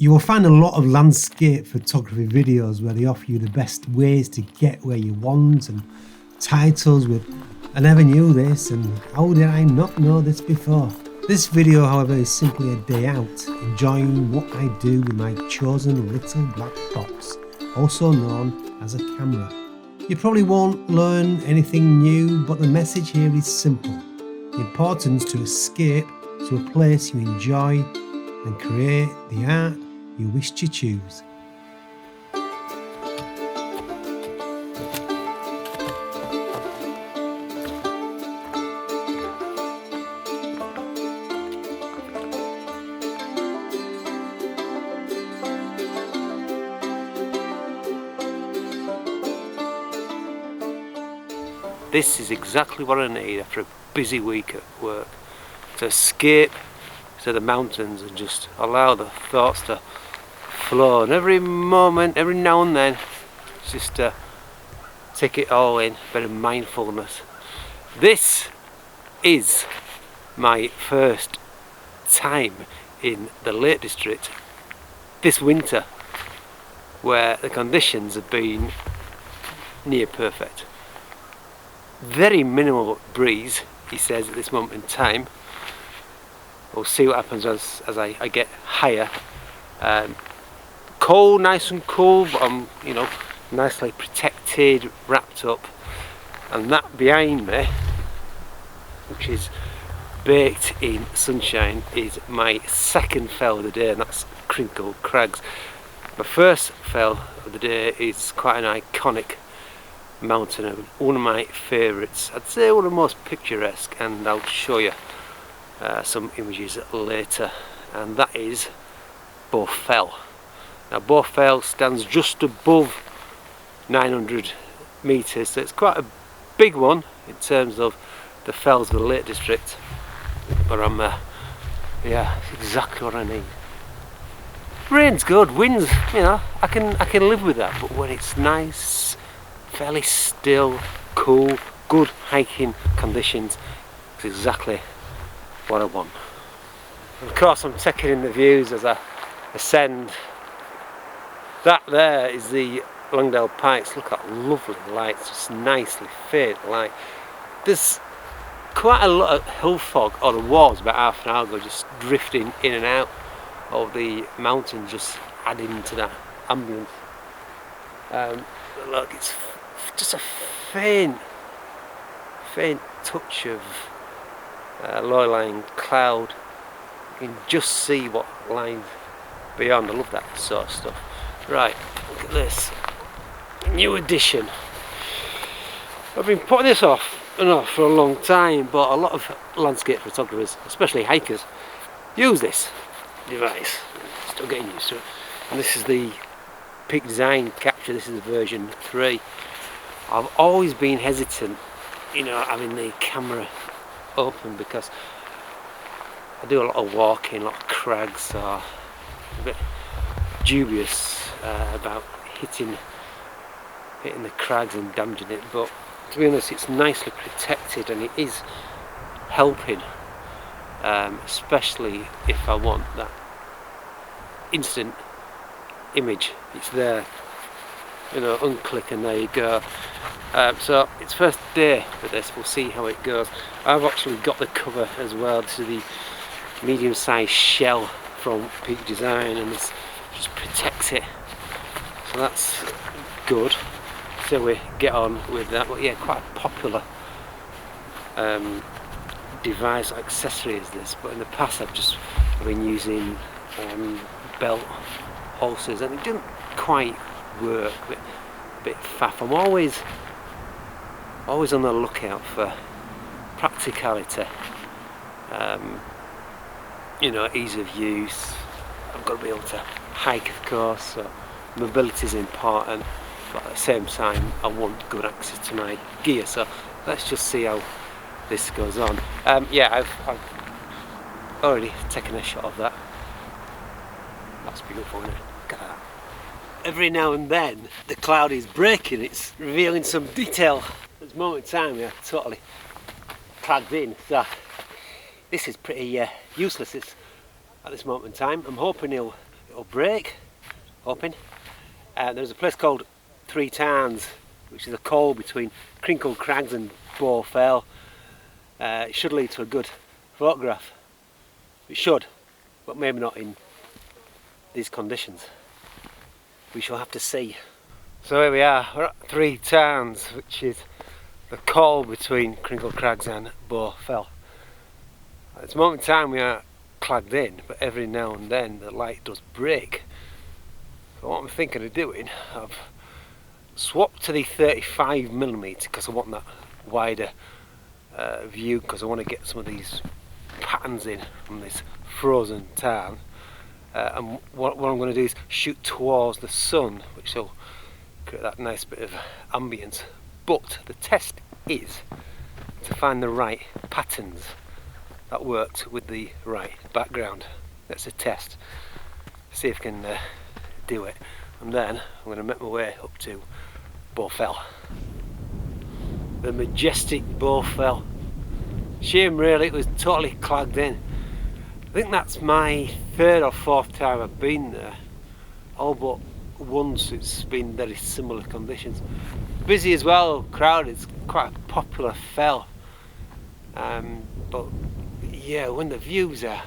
You will find a lot of landscape photography videos where they offer you the best ways to get where you want and titles with "I never knew this" and "How did I not know this before?" This video, however, is simply a day out, enjoying what I do with my chosen little black box, also known as a camera. You probably won't learn anything new, but the message here is simple. The importance to escape to a place you enjoy and create the art you wish to choose. This is exactly what I need after a busy week at work, to escape to the mountains and just allow the thoughts to flow, and every moment, every now and then, just take it all in, a bit of mindfulness. This is my first time in the Lake District this winter, where the conditions have been near perfect. Very minimal breeze, he says, at this moment in time. We'll see what happens as I get higher. Cold, nice and cool, but I'm, nicely protected, wrapped up. And that behind me, which is baked in sunshine, is my second fell of the day, and that's Crinkle Crags. My first fell of the day is quite an iconic mountain, one of my favourites. I'd say one of the most picturesque, and I'll show you some images later, and that is Bowfell. Now Bowfell stands just above 900 metres, so it's quite a big one in terms of the fells of the Lake District, but yeah, it's exactly what I need. Rain's good, winds, I can live with that, but when it's nice, fairly still, cool, good hiking conditions, it's exactly what I want. And of course I'm taking in the views as I ascend. That there is the Langdale Pikes. Look at lovely lights, just nicely faint light. There's quite a lot of hill fog, or there was about half an hour ago, just drifting in and out of the mountain, just adding to that ambience. Look, it's just a faint touch of low-lying cloud. You can just see what lies beyond. I love that sort of stuff. Right, look at this new addition. I've been putting this off and off for a long time, but a lot of landscape photographers, especially hikers, use this device. Still getting used to it. And this is the Peak Design Capture. This is version 3. I've always been hesitant, having the camera open, because I do a lot of walking, a lot of crags, so I'm a bit dubious about hitting the crags and damaging it. But to be honest, it's nicely protected and it is helping, especially if I want that instant image. It's there, unclick and there you go. So it's first day for this, we'll see how it goes. I've actually got the cover as well. This is the medium-sized shell from Peak Design, and this just protects it, so that's good. So we get on with that. But yeah, quite a popular device, accessory is this, but in the past I've been using belt holsters, and it didn't quite work, a bit faff. I'm always on the lookout for practicality, ease of use. I've got to be able to hike, of course, so mobility is important, but at the same time I want good access to my gear. So let's just see how this goes on. Yeah, I've already taken a shot of that. That's beautiful, isn't it? Look at that. Every now and then the cloud is breaking, it's revealing some detail. At this moment in time we are totally clagged in, so this is pretty useless at this moment in time. I'm hoping he'll it'll break, hoping. There's a place called Tarns, which is a call between Crinkle Crags and Bowfell. It should lead to a good photograph. It should, but maybe not in these conditions. We shall have to see. So here we are, we're at Tarns, which is the call between Crinkle Crags and Bowfell. At this moment in time we are clagged in, but every now and then the light does break. So what I'm thinking of doing, I've swapped to the 35mm because I want that wider view, because I want to get some of these patterns in from this frozen tarn. And what I'm going to do is shoot towards the sun, which will create that nice bit of ambience. But the test is to find the right patterns that worked with the right background. That's a test. See if I can do it, and then I'm going to make my way up to Bowfell. The majestic Bowfell. Shame really, it was totally clagged in. I think that's my 3rd or 4th time I've been there. All but once it's been very similar conditions. Busy as well, crowded, it's quite a popular fell. But yeah, when the views are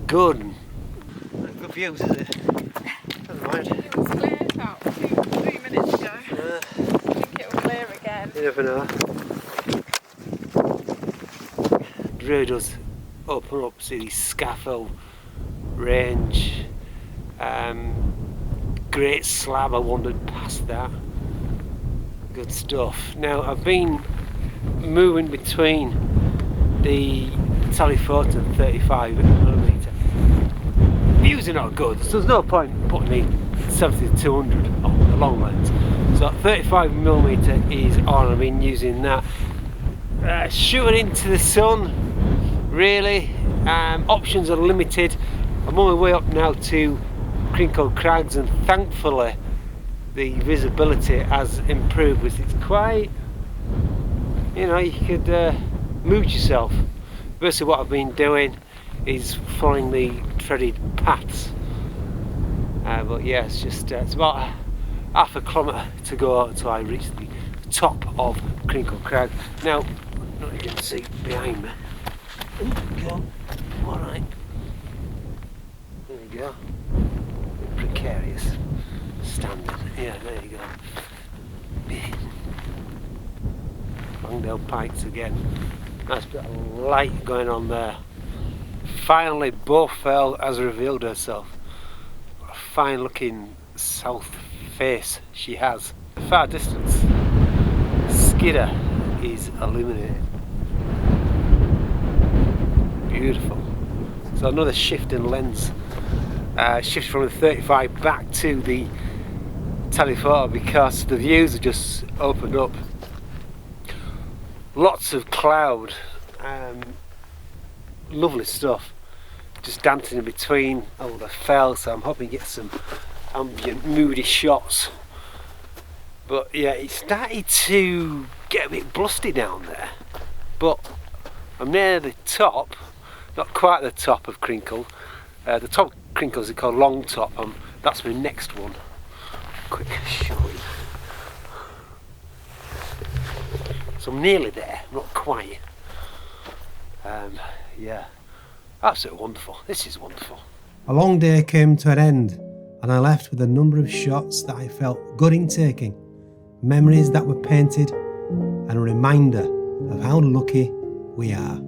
good, good views, is it? Never mind. It was clear about 3 minutes ago. I think it'll clear again. You never know. It really does open up, see the scaffold range. Great slab, I wandered past that. Good stuff. Now I've been moving between the telephoto and 35mm. Views are not good, so there's no point putting the 70-200 on the long lens. So 35mm is on. I've been using that. Shooting into the sun, really. Options are limited. I'm on my way up now to Crinkle Crags, and thankfully the visibility has improved, because it's quite, you know, you could mood yourself. Basically what I've been doing is following the treaded paths, but yeah, it's just it's about half a kilometre to go until I reach the top of Crinkle Crag. Now, not you can see behind me. There you go. Alright, there you go. Precarious standard. Yeah, there you go. Langdale pikes again. Nice bit of light going on there. Finally Bowfell has revealed herself. What a fine looking south face she has. The far distance, Skidder is illuminated. Beautiful. So another shift in lens. Shift from the 35 back to the telephoto, because the views are just opened up. Lots of cloud, lovely stuff, just dancing in between all the fell, so I'm hoping to get some ambient moody shots. But yeah, it started to get a bit blusty down there, but I'm near the top, not quite the top of Crinkle. The top of Crinkle is called Long Top, that's my next one. Quick show you. So I'm nearly there, not quite. Yeah, absolutely wonderful. This is wonderful. A long day came to an end, and I left with a number of shots that I felt good in taking, memories that were painted, and a reminder of how lucky we are.